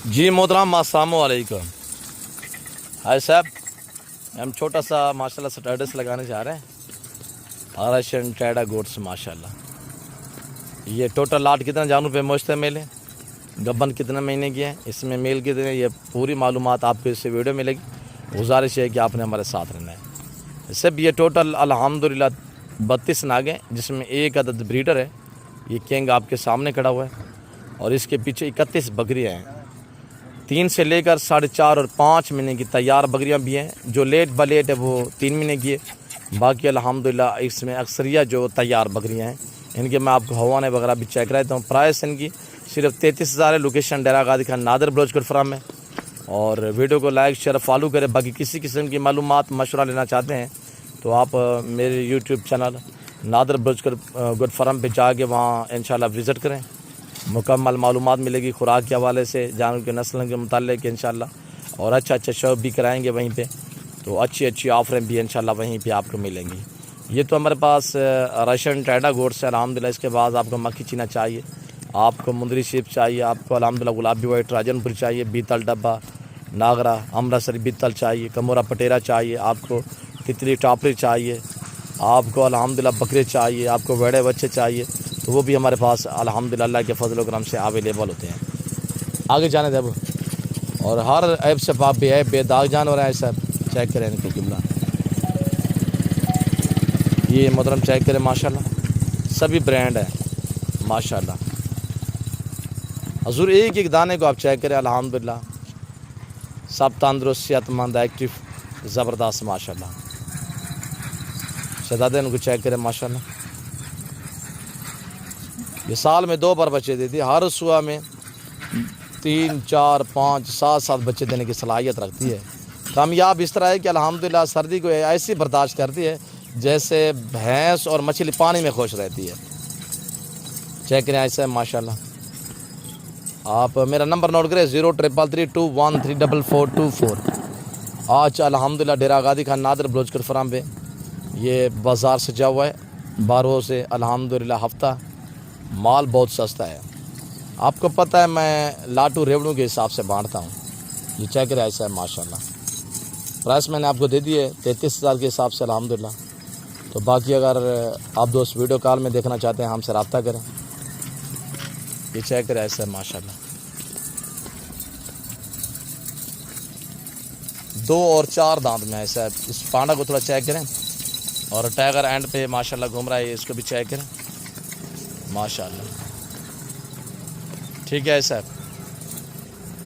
جی محترم السلام علیکم. ہائے صاحب، ہم چھوٹا سا ماشاءاللہ سٹیٹس لگانے جا رہے ہیں رشین ٹیڈا گوٹس. ماشاءاللہ یہ ٹوٹل لاٹ کتنا جانور پہ مشتمل ہے، گبن کتنے مہینے کی ہے، اس میں میل کتنے، یہ پوری معلومات آپ کو اس سے ویڈیو ملے گی. گزارش ہے کہ آپ نے ہمارے ساتھ رہنا ہے. سب یہ ٹوٹل الحمدللہ 32 ناگ ہیں، جس میں ایک عدد بریڈر ہے. یہ کینگ آپ کے سامنے کھڑا ہوا ہے، اور اس کے پیچھے 31 بکریاں ہیں. 3 سے لے کر 4.5 اور 5 مہینے کی تیار بکریاں بھی ہیں. جو لیٹ بلیٹ ہے وہ 3 مہینے کی ہے. باقی الحمدللہ اس میں اکثریت جو تیار بکریاں ہیں، ان کے میں آپ کو حوانے وغیرہ بھی چیک رہتا ہوں. پرائس ان کی صرف 33,000 ہے. لوکیشن ڈیرہ غازی خان نادر بلوچ گڑھ فرام ہے. اور ویڈیو کو لائک شیئر فالو کریں. باقی کسی قسم کی معلومات مشورہ لینا چاہتے ہیں تو آپ میرے یوٹیوب چینل نادر بلوچ گڑھ فرام پہ جا کے وہاں انشاءاللہ وزٹ کریں. مکمل معلومات ملے گی خوراک کے حوالے سے، جانور کے نسلوں کے متعلق انشاءاللہ. اور اچھا شو بھی کرائیں گے وہیں پہ، تو اچھی آفریں بھی انشاءاللہ وہیں پہ آپ کو ملیں گی. یہ تو ہمارے پاس رشین ٹیڈا گوٹس ہے الحمدللہ. اس کے بعد آپ کو مکھی چینا چاہیے، آپ کو مندری شیپ چاہیے، آپ کو الحمدللہ گلابی وائٹ راجن پور چاہیے، بیتل ڈبہ ناگرا امرتسری بیتل چاہیے، کمورا پٹیرا چاہیے، آپ کو تتلی ٹاپری چاہیے، آپ کو الحمدللہ بکرے چاہیے، آپ کو ویڑے بچے چاہیے، تو وہ بھی ہمارے پاس الحمدللہ اللہ کے فضل و کرم سے اویلیبل ہوتے ہیں. آگے جانے دیں. اور ہر ایپ سے آپ بھی ہے بے داغ جانور ہیں سب، چیک کریں ان کو جملہ. یہ محترم چیک کریں ماشاءاللہ، سبھی برانڈ ہیں ماشاءاللہ. حضور ایک دانے کو آپ چیک کریں الحمدللہ، سب تندرست صحت مند ایکٹیو زبردست ماشاءاللہ. شہزادے ان کو چیک کریں ماشاءاللہ. یہ سال میں 2 بار بچے دیتی ہے. ہر صبح میں 3 4 5 7 بچے دینے کی صلاحیت رکھتی ہے. کامیاب اس طرح ہے کہ الحمدللہ سردی کو ایسی برداشت کرتی ہے جیسے بھینس اور مچھلی پانی میں خوش رہتی ہے. چیک کریں ایسا ہے ماشاءاللہ. آپ میرا نمبر نوٹ کریں 0332134424. آج الحمدللہ ڈیرہ غازی خان نادر بلوچ گڑھ فرام پہ یہ بازار سجا ہوا ہے 12 سے الحمدللہ. ہفتہ مال بہت سستا ہے. آپ کو پتہ ہے میں لاٹو ریوڑوں کے حساب سے بانٹتا ہوں. یہ چیک کریں ایسا ہے ماشاءاللہ. پرائس میں نے آپ کو دے دی ہے 33,000 کے حساب سے الحمدللہ. تو باقی اگر آپ دوست ویڈیو کال میں دیکھنا چاہتے ہیں ہم سے رابطہ کریں. یہ چیک کریں ایسا ہے ماشاءاللہ. 2 اور 4 دانت میں ایسا ہے. اس پانڈا کو تھوڑا چیک کریں. اور ٹائگر اینڈ پہ ماشاءاللہ گھوم رہا ہے، اس کو بھی چیک کریں ماشاءاللہ. ٹھیک ہے ایسا ہے.